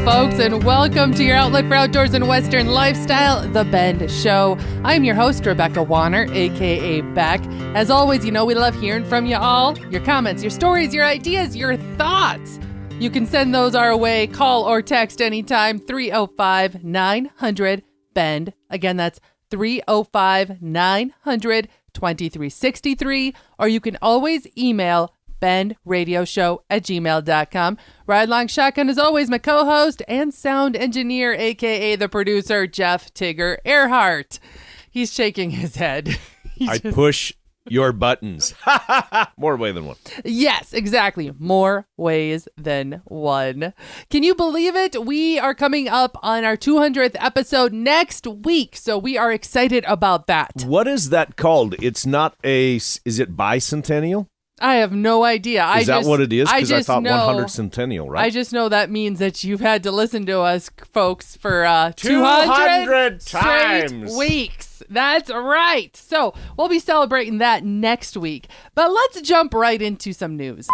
folks, and welcome to your outlet for outdoors and Western lifestyle, The Bend Show. I'm your host, Rebecca Warner, a.k.a. Beck. As always, you know we love hearing from you all. Your comments, your stories, your ideas, your thoughts. You can send those our way. Call or text anytime, 305-900-BEND. Again, that's 305-900-2363. Or you can always email bendradioshow@gmail.com. Ride Long Shotgun, as always, my co-host and sound engineer, a.k.a. the producer, Jeff Tigger Earhart. He's shaking his head. I push your buttons. More way than one. Yes, exactly. More ways than one. Can you believe it? We are coming up on our 200th episode next week, so we are excited about that. What is that called? It's not is it bicentennial? I have no idea. Is that what it is? Because I thought 100 know, centennial, right? I just know that means that you've had to listen to us, folks, for 200 times. Weeks. That's right. So we'll be celebrating that next week. But let's jump right into some news.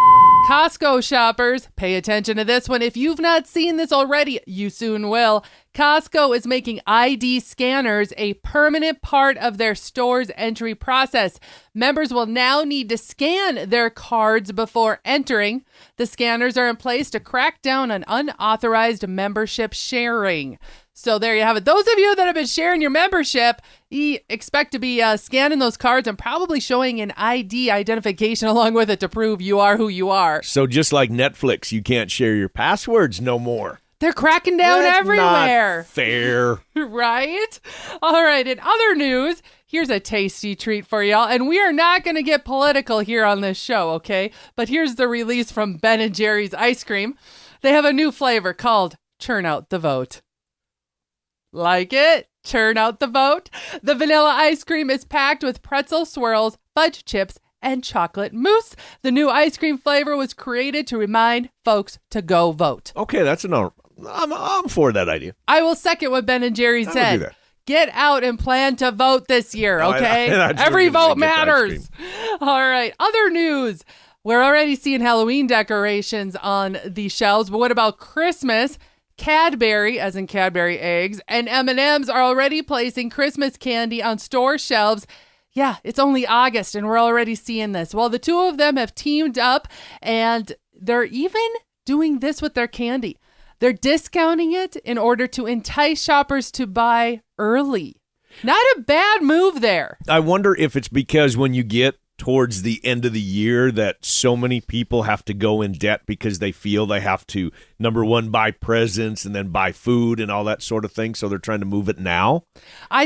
Costco shoppers, pay attention to this one. If you've not seen this already, you soon will. Costco is making ID scanners a permanent part of their store's entry process. Members will now need to scan their cards before entering. The scanners are in place to crack down on unauthorized membership sharing. So there you have it. Those of you that have been sharing your membership, expect to be scanning those cards and probably showing an ID identification along with it to prove you are who you are. So just like Netflix, you can't share your passwords no more. They're cracking down everywhere. Not fair. Right? All right. In other news, here's a tasty treat for y'all. And we are not going to get political here on this show, okay? But here's the release from Ben & Jerry's ice cream. They have a new flavor called Churn Out the Vote. Like it? Churn out the vote. The vanilla ice cream is packed with pretzel swirls, fudge chips, and chocolate mousse. The new ice cream flavor was created to remind folks to go vote. Okay, that's I'm for that idea. I will second what Ben and Jerry said. Get out and plan to vote this year, okay? Every vote matters. All right. Other news. We're already seeing Halloween decorations on the shelves, but what about Christmas? Cadbury, as in Cadbury eggs, and M&M's are already placing Christmas candy on store shelves. Yeah, it's only August and we're already seeing this. Well, the two of them have teamed up and they're even doing this with their candy. They're discounting it in order to entice shoppers to buy early. Not a bad move there. I wonder if it's because when you get towards the end of the year that so many people have to go in debt because they feel they have to, number one, buy presents and then buy food and all that sort of thing. So they're trying to move it now.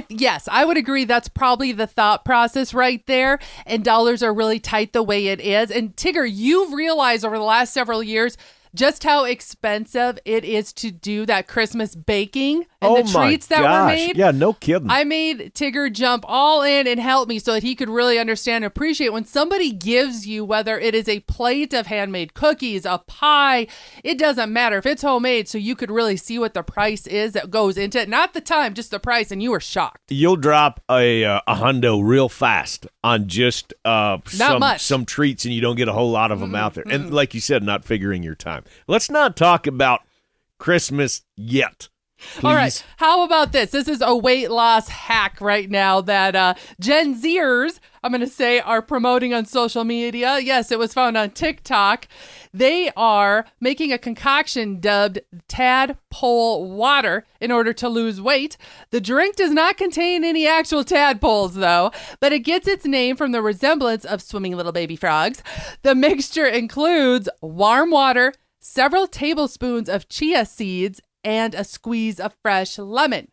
Yes, I would agree. That's probably the thought process right there. And dollars are really tight the way it is. And Tigger, you've realized over the last several years just how expensive it is to do that Christmas baking and the treats that were made. Yeah, no kidding. I made Tigger jump all in and help me so that he could really understand and appreciate when somebody gives you, whether it is a plate of handmade cookies, a pie, it doesn't matter if it's homemade, so you could really see what the price is that goes into it. Not the time, just the price, and you were shocked. You'll drop a hundo real fast on just some treats, and you don't get a whole lot of them out there. And like you said, not figuring your time. Let's not talk about Christmas yet. Please. All right. How about this? This is a weight loss hack right now that Gen Zers, I'm going to say, are promoting on social media. Yes, it was found on TikTok. They are making a concoction dubbed tadpole water in order to lose weight. The drink does not contain any actual tadpoles, though, but it gets its name from the resemblance of swimming little baby frogs. The mixture includes warm water, several tablespoons of chia seeds, and a squeeze of fresh lemon.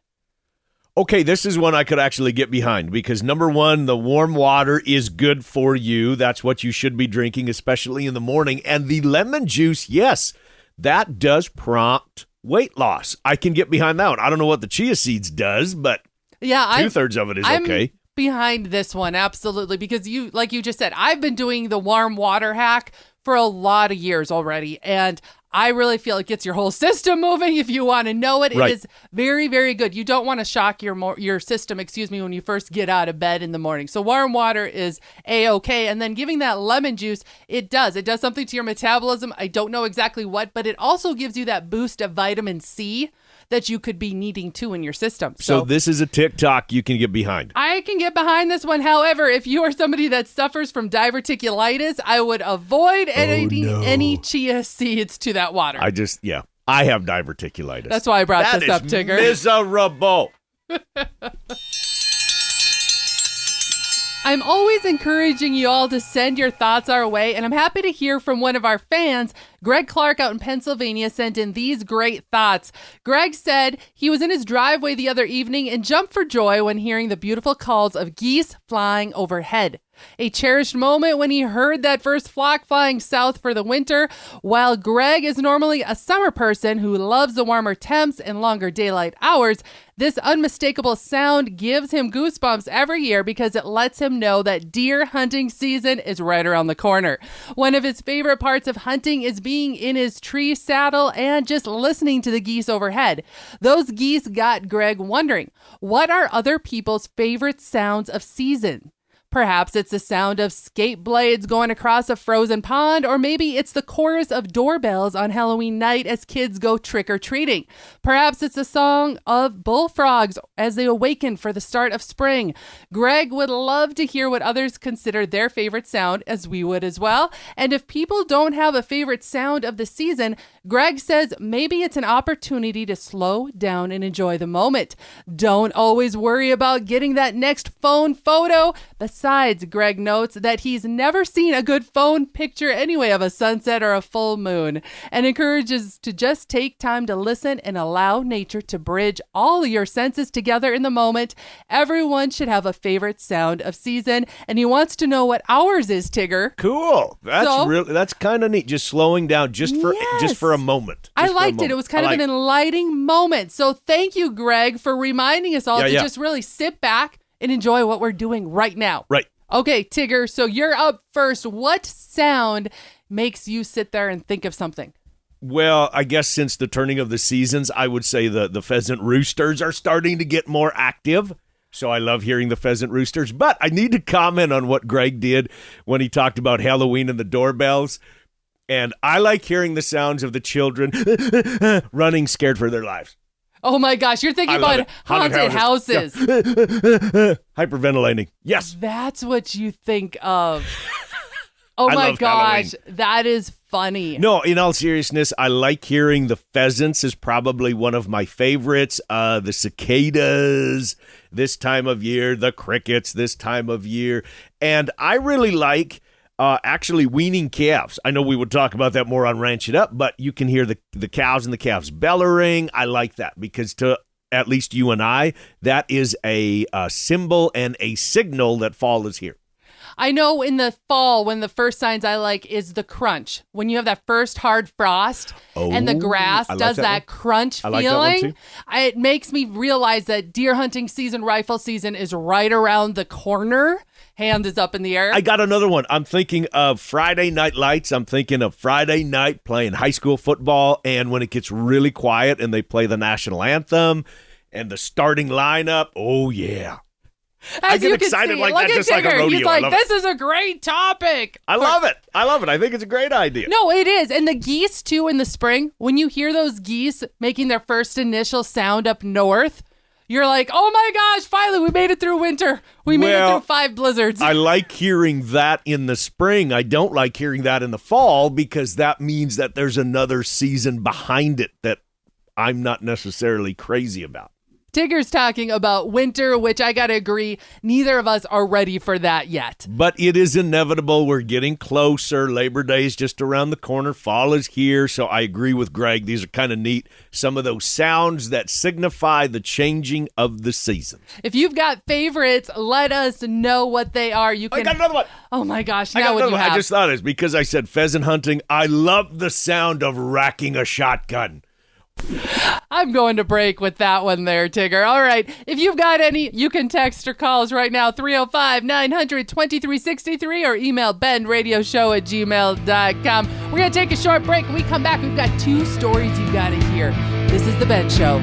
Okay, this is one I could actually get behind because, number one, the warm water is good for you. That's what you should be drinking, especially in the morning. And the lemon juice, yes, that does prompt weight loss. I can get behind that one. I don't know what the chia seeds does, but two-thirds of it is okay. Behind this one, absolutely, because like you just said, I've been doing the warm water hack for a lot of years already, and I really feel it gets your whole system moving if you want to know it. Right. It is very, very good. You don't want to shock your system, when you first get out of bed in the morning. So warm water is A-okay. And then giving that lemon juice, it does something to your metabolism. I don't know exactly what, but it also gives you that boost of vitamin C that you could be needing too in your system. So this is a TikTok you can get behind. I can get behind this one. However, if you are somebody that suffers from diverticulitis, I would avoid any chia seeds to that water. I have diverticulitis. That's why I brought this up, Tigger. Miserable. I'm always encouraging you all to send your thoughts our way, and I'm happy to hear from one of our fans. Greg Clark out in Pennsylvania sent in these great thoughts. Greg said he was in his driveway the other evening and jumped for joy when hearing the beautiful calls of geese flying overhead. A cherished moment when he heard that first flock flying south for the winter. While Greg is normally a summer person who loves the warmer temps and longer daylight hours, this unmistakable sound gives him goosebumps every year because it lets him know that deer hunting season is right around the corner. One of his favorite parts of hunting is being in his tree saddle and just listening to the geese overhead. Those geese got Greg wondering, what are other people's favorite sounds of season? Perhaps it's the sound of skate blades going across a frozen pond, or maybe it's the chorus of doorbells on Halloween night as kids go trick-or-treating. Perhaps it's the song of bullfrogs as they awaken for the start of spring. Greg would love to hear what others consider their favorite sound, as we would as well. And if people don't have a favorite sound of the season, Greg says maybe it's an opportunity to slow down and enjoy the moment. Don't always worry about getting that next phone photo. Besides, Greg notes that he's never seen a good phone picture anyway of a sunset or a full moon, and encourages to just take time to listen and allow nature to bridge all your senses together in the moment. Everyone should have a favorite sound of season, and he wants to know what ours is, Tigger. Cool. That's kind of neat. Just slowing down just for a moment. I liked it. It was kind of an enlightening moment. So thank you, Greg, for reminding us all to just really sit back and enjoy what we're doing right now. Right. Okay, Tigger, so you're up first. What sound makes you sit there and think of something? Well, I guess since the turning of the seasons, I would say the pheasant roosters are starting to get more active. So I love hearing the pheasant roosters. But I need to comment on what Greg did when he talked about Halloween and the doorbells. And I like hearing the sounds of the children running scared for their lives. Oh my gosh, you're thinking about haunted houses. Yeah. Hyperventilating. Yes. That's what you think of. Oh my gosh, Halloween. That is funny. No, in all seriousness, I like hearing the pheasants is probably one of my favorites. The cicadas this time of year, the crickets this time of year. And I really like actually weaning calves. I know we would talk about that more on Ranch It Up, but you can hear the cows and the calves bellowing. I like that because to at least you and I, that is a symbol and a signal that fall is here. I know in the fall, when the first signs I like is the crunch. When you have that first hard frost and the grass does that crunch feeling, it makes me realize that deer hunting season, rifle season is right around the corner. Hand is up in the air. I got another one. I'm thinking of Friday Night Lights. I'm thinking of Friday night playing high school football, and when it gets really quiet and they play the national anthem and the starting lineup, oh yeah. I get excited like that, just like a rodeo. He's like, this is a great topic. I love it. I think it's a great idea. No, it is. And the geese, too, in the spring, when you hear those geese making their first initial sound up north, you're like, oh my gosh, finally, we made it through winter. We made it through 5 blizzards. I like hearing that in the spring. I don't like hearing that in the fall because that means that there's another season behind it that I'm not necessarily crazy about. Tigger's talking about winter, which I got to agree, neither of us are ready for that yet. But it is inevitable. We're getting closer. Labor Day is just around the corner. Fall is here. So I agree with Greg. These are kind of neat. Some of those sounds that signify the changing of the season. If you've got favorites, let us know what they are. You can. I got another one. Oh my gosh. Now what do you have? I just thought it's because I said pheasant hunting. I love the sound of racking a shotgun. I'm going to break with that one there, Tigger. All right. If you've got any, you can text or call us right now, 305-900-2363, or email benradioshow@gmail.com. We're going to take a short break. When we come back, we've got 2 stories you've got to hear. This is The Ben Show.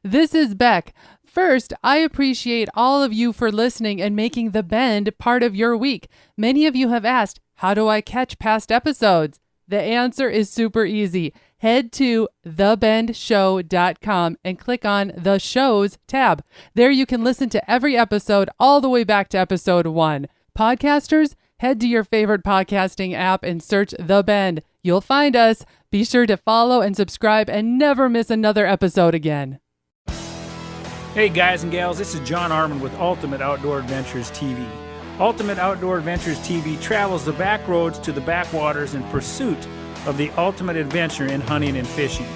This is Beck. First, I appreciate all of you for listening and making The Bend part of your week. Many of you have asked, how do I catch past episodes? The answer is super easy. Head to thebendshow.com and click on the Shows tab. There you can listen to every episode all the way back to episode 1. Podcasters, head to your favorite podcasting app and search The Bend. You'll find us. Be sure to follow and subscribe and never miss another episode again. Hey guys and gals, this is John Arman with Ultimate Outdoor Adventures TV. Ultimate Outdoor Adventures TV travels the back roads to the backwaters in pursuit of the ultimate adventure in hunting and fishing.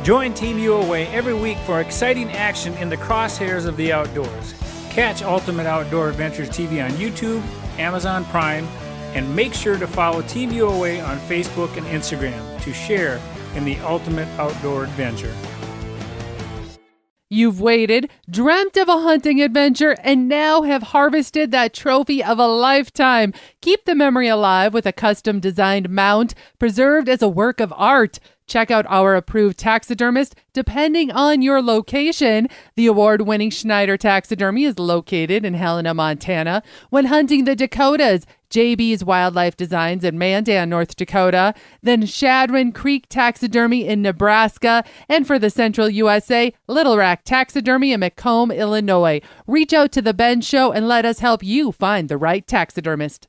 Join Team UOA every week for exciting action in the crosshairs of the outdoors. Catch Ultimate Outdoor Adventures TV on YouTube, Amazon Prime, and make sure to follow Team UOA on Facebook and Instagram to share in the ultimate outdoor adventure. You've waited, dreamt of a hunting adventure, and now have harvested that trophy of a lifetime. Keep the memory alive with a custom-designed mount, preserved as a work of art. Check out our approved taxidermist depending on your location. The award-winning Schneider Taxidermy is located in Helena, Montana. When hunting the Dakotas, JB's Wildlife Designs in Mandan, North Dakota. Then Shadwin Creek Taxidermy in Nebraska. And for the Central USA, Little Rack Taxidermy in Macomb, Illinois. Reach out to The Ben Show and let us help you find the right taxidermist.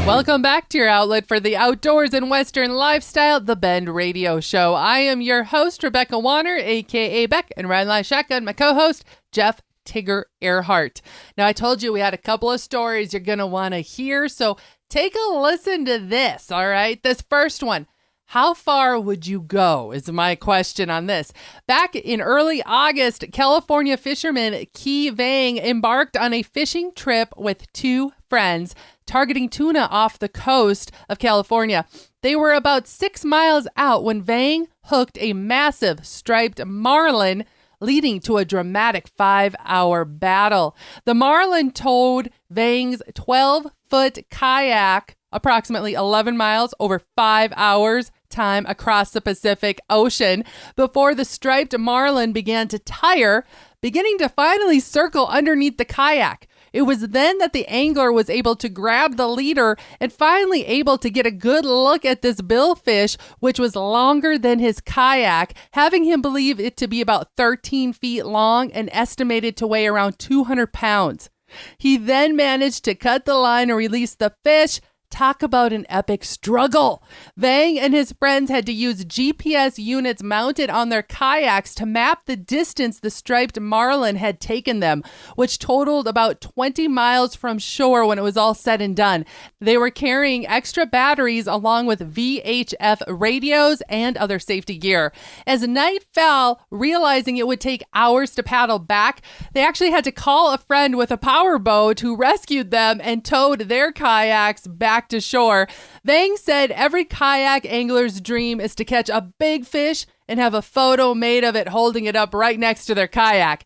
Welcome back to your outlet for the outdoors and Western lifestyle, The Bend Radio Show. I am your host, Rebecca Warner, a.k.a. Beck, and Ryan Lai Shotgun, my co-host, Jeff Tigger Earhart. Now, I told you we had a couple of stories you're going to want to hear, so take a listen to this, all right? This first one. How far would you go is my question on this. Back in early August, California fisherman Kei Vang embarked on a fishing trip with 2 friends targeting tuna off the coast of California. They were about 6 miles out when Vang hooked a massive striped marlin, leading to a dramatic 5-hour battle. The marlin towed Vang's 12-foot kayak approximately 11 miles over 5 hours time across the Pacific Ocean before the striped marlin began to tire, beginning to finally circle underneath the kayak. It was then that the angler was able to grab the leader and finally able to get a good look at this billfish, which was longer than his kayak, having him believe it to be about 13 feet long and estimated to weigh around 200 pounds. He then managed to cut the line and release the fish. Talk about an epic struggle. Vang and his friends had to use GPS units mounted on their kayaks to map the distance the striped marlin had taken them, which totaled about 20 miles from shore when it was all said and done. They were carrying extra batteries along with VHF radios and other safety gear. As night fell, realizing it would take hours to paddle back, they actually had to call a friend with a powerboat who rescued them and towed their kayaks back to shore. Vang said every kayak angler's dream is to catch a big fish and have a photo made of it holding it up right next to their kayak.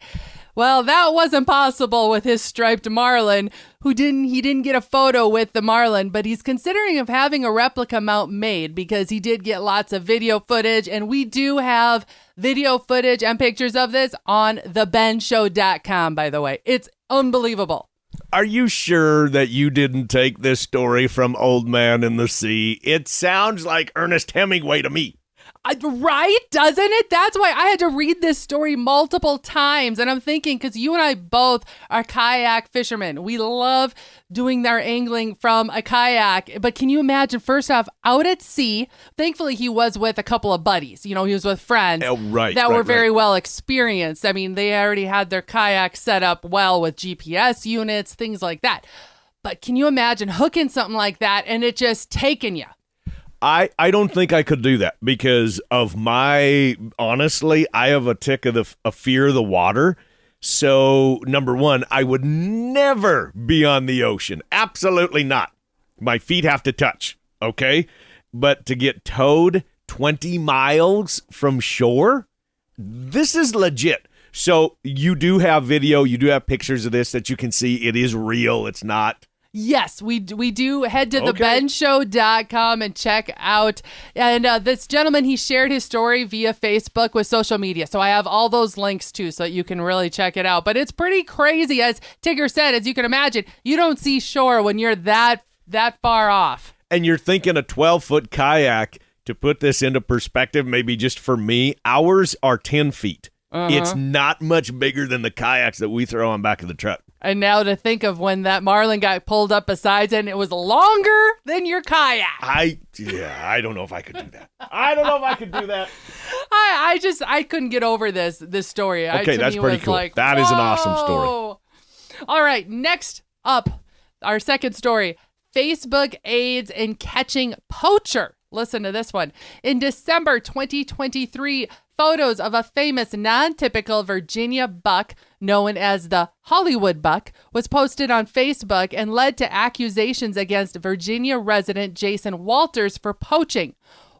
Well, that wasn't possible with his striped marlin, he didn't get a photo with the marlin, but he's considering of having a replica mount made because he did get lots of video footage, and we do have video footage and pictures of this on thebendshow.com, by the way. It's unbelievable. Are you sure that you didn't take this story from Old Man in the Sea? It sounds like Ernest Hemingway to me. Right? Doesn't it? That's why I had to read this story multiple times. And I'm thinking, because you and I both are kayak fishermen. We love doing our angling from a kayak. But can you imagine, first off, out at sea, thankfully he was with a couple of buddies. You know, he was with friends that were very well experienced. I mean, they already had their kayak set up well with GPS units, things like that. But can you imagine hooking something like that and it just taking you? I don't think I could do that because of honestly, I have a tick of a fear of the water. So, number one, I would never be on the ocean. Absolutely not. My feet have to touch, okay? But to get towed 20 miles from shore, this is legit. So you do have video, you do have pictures of this that you can see. It is real. It's not. Yes, we do. Head to thebenshow.com and check out. And this gentleman, he shared his story via Facebook with social media. So I have all those links too, so that you can really check it out. But it's pretty crazy. As Tigger said, as you can imagine, you don't see shore when you're that far off. And you're thinking a 12-foot kayak, to put this into perspective, maybe just for me, ours are 10 feet. It's not much bigger than the kayaks that we throw on back of the truck. And now to think of when that Marlin got pulled up beside it and it was longer than your kayak. I don't know if I could do that. I couldn't get over this story. Okay, that's pretty cool. Like, that is an awesome story. All right, next up, our second story, Facebook aids in catching poacher. Listen to this one. In December 2023, photos of a famous non-typical Virginia buck known as the Hollywood buck was posted on Facebook and led to accusations against Virginia resident Jason Walters for poaching.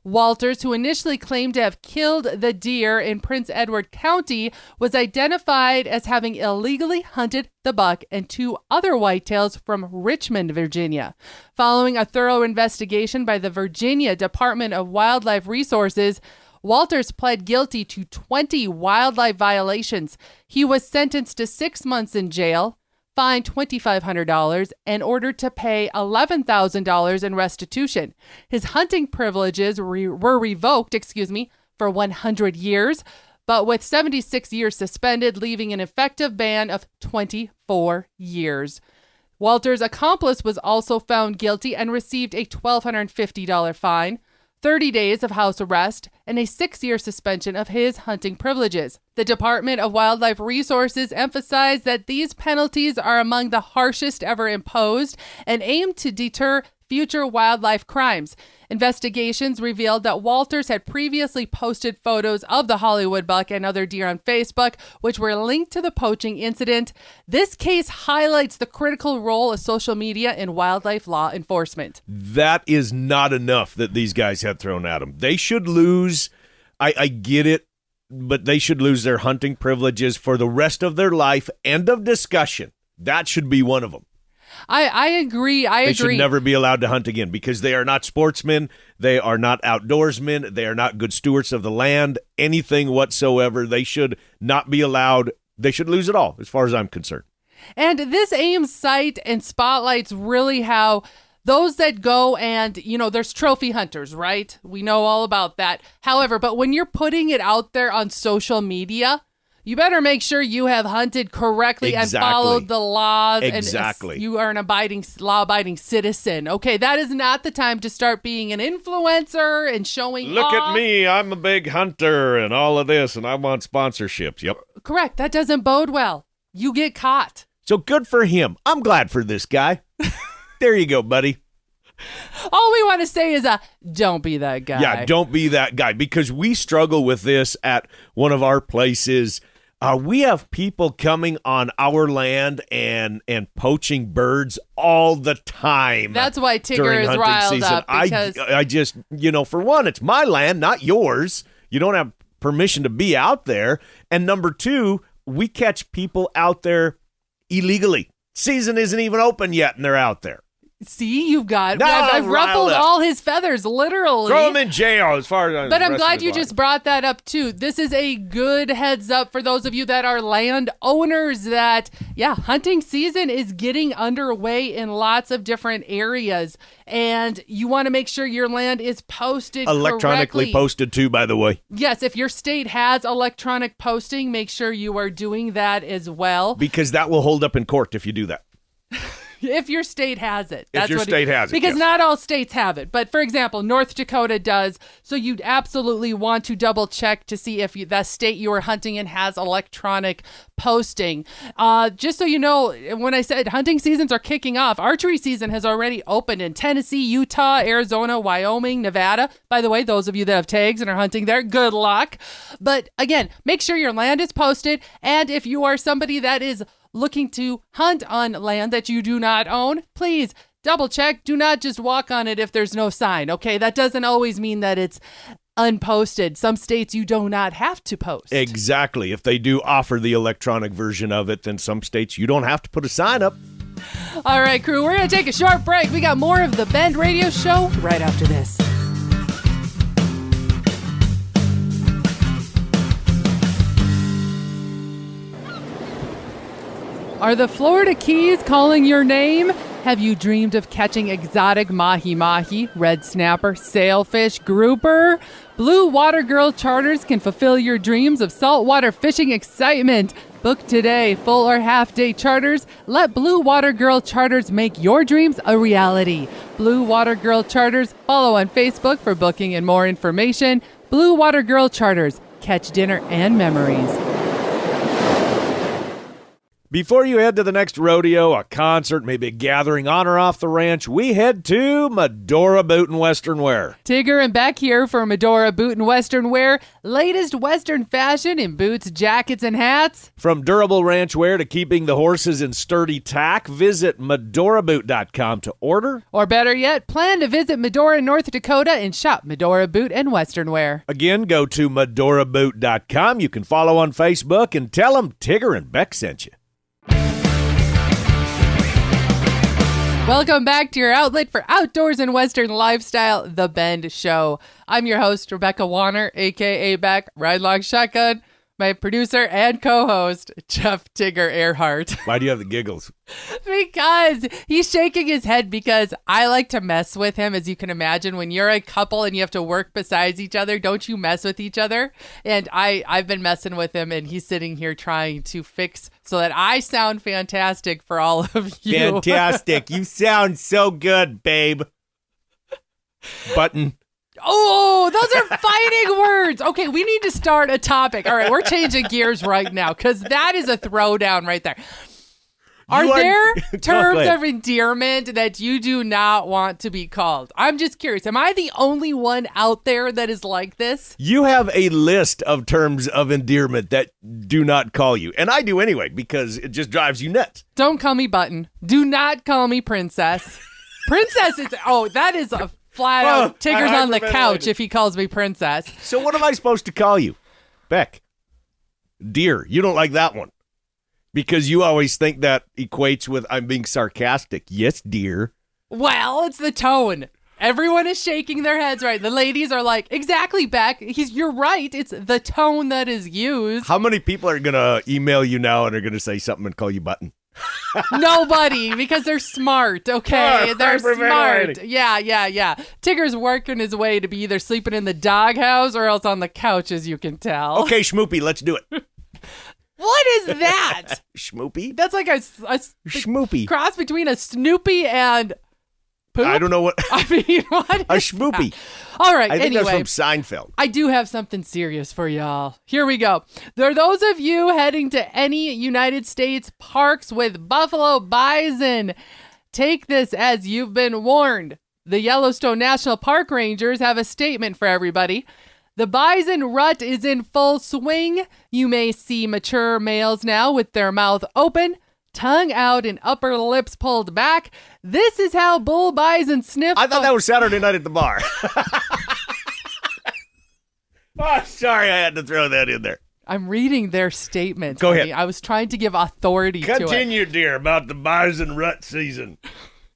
Walters, who initially claimed to have killed the deer in Prince Edward County, was identified as having illegally hunted the buck and 2 other whitetails from Richmond, Virginia. Following a thorough investigation by the Virginia Department of Wildlife Resources, Walters pled guilty to 20 wildlife violations. He was sentenced to 6 months in jail, fined $2,500, and ordered to pay $11,000 in restitution. His hunting privileges were revoked, for 100 years, but with 76 years suspended, leaving an effective ban of 24 years. Walter's accomplice was also found guilty and received a $1,250 fine, 30 days of house arrest, and a 6-year suspension of his hunting privileges. The Department of Wildlife Resources emphasized that these penalties are among the harshest ever imposed and aim to deter future wildlife crimes. Investigations revealed that Walters had previously posted photos of the Hollywood buck and other deer on Facebook, which were linked to the poaching incident. This case highlights the critical role of social media in wildlife law enforcement. That is not enough that these guys had thrown at them. They should lose, I get it, but they should lose their hunting privileges for the rest of their life. End of discussion. That should be one of them. I agree. They should never be allowed to hunt again because they are not sportsmen. They are not outdoorsmen. They are not good stewards of the land, anything whatsoever. They should not be allowed. They should lose it all, as far as I'm concerned. And this AIM site and spotlights really how those that go and, there's trophy hunters, right? We know all about that. However, but when you're putting it out there on social media, you better make sure you have hunted correctly and followed the laws. Exactly. And you are an law-abiding citizen. Okay, that is not the time to start being an influencer and showing Look off. at me, I'm a big hunter and all of this, and I want sponsorships. Yep. Correct. That doesn't bode well. You get caught. So good for him. I'm glad for this guy. There you go, buddy. All we want to say is, don't be that guy. Yeah, don't be that guy, because we struggle with this at one of our places. We have people coming on our land and poaching birds all the time. That's why Tigger is riled up. Because I just, for one, it's my land, not yours. You don't have permission to be out there. And number two, we catch people out there illegally. Season isn't even open yet, and they're out there. See, you've got. I've ruffled all his feathers, literally. Throw him in jail, as far as. But I'm glad you just brought that up too. This is a good heads up for those of you that are land owners. That hunting season is getting underway in lots of different areas, and you want to make sure your land is posted electronically correctly. Posted too, by the way. Yes, if your state has electronic posting, make sure you are doing that as well, because that will hold up in court if you do that. If your state has it. If your state has it, because yes. not all states have it. But for example, North Dakota does. So you'd absolutely want to double check to see if the state you are hunting in has electronic posting. Just so you know, when I said hunting seasons are kicking off, archery season has already opened in Tennessee, Utah, Arizona, Wyoming, Nevada. By the way, those of you that have tags and are hunting there, good luck. But again, make sure your land is posted. And if you are somebody that is looking to hunt on land that you do not own, please double check. Do not just walk on it if there's no sign, okay? That doesn't always mean that it's unposted. Some states you do not have to post. Exactly. If they do offer the electronic version of it, then some states you don't have to put a sign up. All right, crew, we're going to take a short break. We got more of the Bend Radio Show right after this. Are the Florida Keys calling your name? Have you dreamed of catching exotic mahi-mahi, red snapper, sailfish, grouper? Blue Water Girl Charters can fulfill your dreams of saltwater fishing excitement. Book today, full or half-day charters. Let Blue Water Girl Charters make your dreams a reality. Blue Water Girl Charters. Follow on Facebook for booking and more information. Blue Water Girl Charters. Catch dinner and memories. Before you head to the next rodeo, a concert, maybe a gathering on or off the ranch, we head to Medora Boot and Western Wear. Tigger and Beck here for Medora Boot and Western Wear. Latest Western fashion in boots, jackets, and hats. From durable ranch wear to keeping the horses in sturdy tack, visit medoraboot.com to order. Or better yet, plan to visit Medora, North Dakota and shop Medora Boot and Western Wear. Again, go to medoraboot.com. You can follow on Facebook and tell them Tigger and Beck sent you. Welcome back to your outlet for outdoors and Western lifestyle, The Bend Show. I'm your host, Rebecca Warner, a.k.a. Beck, Ride Long Shotgun. My producer and co-host, Jeff Tigger Earhart. Why do you have the giggles? Because he's shaking his head because I like to mess with him. As you can imagine, when you're a couple and you have to work besides each other, don't you mess with each other? And I've been messing with him, and he's sitting here trying to fix so that I sound fantastic for all of you. Fantastic. You sound so good, babe. Button. Oh, those are fighting words. Okay, we need to start a topic. All right, we're changing gears right now because that is a throwdown right there. Are there terms of endearment that you do not want to be called? I'm just curious. Am I the only one out there that is like this? You have a list of terms of endearment that do not call you. And I do anyway because it just drives you nuts. Don't call me Button. Do not call me Princess. Princess is, that is a flat out Tigger's on the couch if he calls me Princess. So what am I supposed to call you? Beck. Dear. You don't like that one. Because you always think that equates with I'm being sarcastic. Yes, dear. Well, it's the tone. Everyone is shaking their heads right. The ladies are like, exactly, Beck. You're right. It's the tone that is used. How many people are going to email you now and are going to say something and call you Button? Nobody, because they're smart, okay? They're smart. Yeah. Tigger's working his way to be either sleeping in the doghouse or else on the couch, as you can tell. Okay, Schmoopy, let's do it. What is that? Schmoopy? That's like a Schmoopy. Cross between a Snoopy and poop? I don't know what. I mean, what is a Schmoopy. that? All right, I think anyway. that's from Seinfeld. I do have something serious for y'all. Here we go. There are those of you heading to any United States parks with buffalo bison. Take this as you've been warned. The Yellowstone National Park Rangers have a statement for everybody. The bison rut is in full swing. You may see mature males now with their mouth open, tongue out, and upper lips pulled back. This is how bull bison sniff. I thought that was Saturday night at the bar. Oh, sorry, I had to throw that in there. I'm reading their statement. Go ahead. I was trying to give authority to it. Continue, dear, about the bison rut season.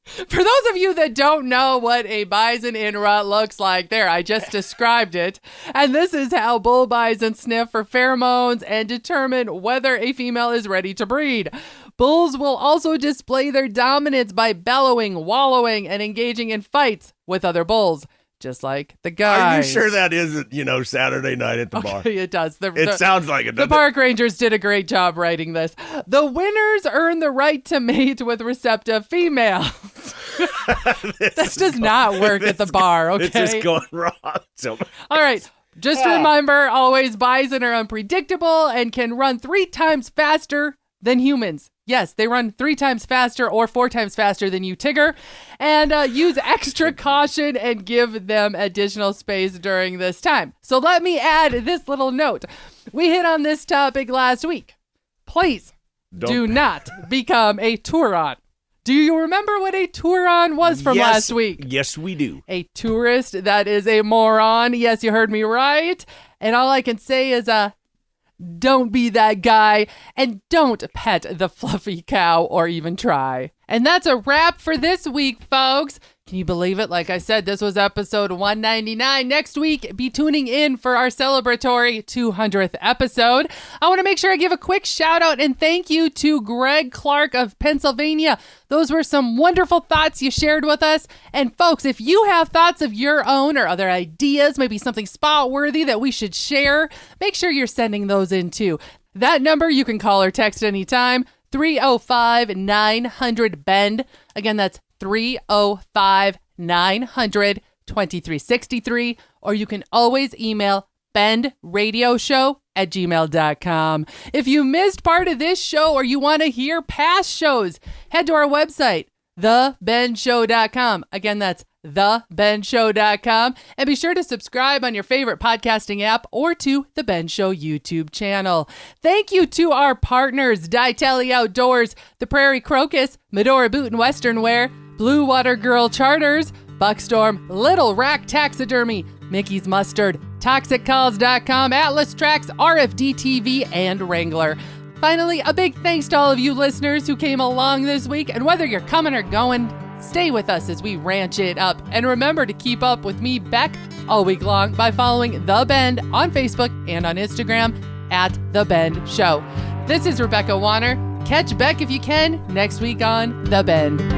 For those of you that don't know what a bison in rut looks like, there, I just described it. And this is how bull bison sniff for pheromones and determine whether a female is ready to breed. Bulls will also display their dominance by bellowing, wallowing, and engaging in fights with other bulls. just like the guys. Are you sure that isn't, Saturday night at the bar? It does. It sounds like it. The park rangers did a great job writing this. The winners earn the right to mate with receptive females. This does not work at the bar, okay? This is going wrong. All right. Just remember, always bison are unpredictable and can run 3 times faster than humans. Yes, they run 3 times faster or 4 times faster than you, Tigger. And use extra caution and give them additional space during this time. So let me add this little note. We hit on this topic last week. Please do not become a Turon. Do you remember what a Turon was from last week? Yes, we do. A tourist that is a moron. Yes, you heard me right. And all I can say is, don't be that guy, and don't pet the fluffy cow or even try. And that's a wrap for this week, folks. Can you believe it? Like I said, this was episode 199. Next week, be tuning in for our celebratory 200th episode. I want to make sure I give a quick shout out and thank you to Greg Clark of Pennsylvania. Those were some wonderful thoughts you shared with us. And folks, if you have thoughts of your own or other ideas, maybe something spot-worthy that we should share, make sure you're sending those in too. That number you can call or text anytime, 305-900-BEND. Again, that's 305-900-2363, or you can always email bendradioshow@gmail.com. If you missed part of this show or you want to hear past shows, head to our website, thebendshow.com. Again, that's thebendshow.com. And be sure to subscribe on your favorite podcasting app or to The Ben Show YouTube channel. Thank you to our partners, Ditali Outdoors, The Prairie Crocus, Medora Boot and Western Wear, Blue Water Girl Charters, Buckstorm, Little Rack Taxidermy, Mickey's Mustard, ToxicCalls.com, Atlas Tracks, RFD TV, and Wrangler. Finally, a big thanks to all of you listeners who came along this week, and whether you're coming or going, stay with us as we ranch it up. And remember to keep up with me, Beck, all week long by following The Bend on Facebook and on Instagram at The Bend Show. This is Rebecca Warner. Catch Beck if you can next week on The Bend.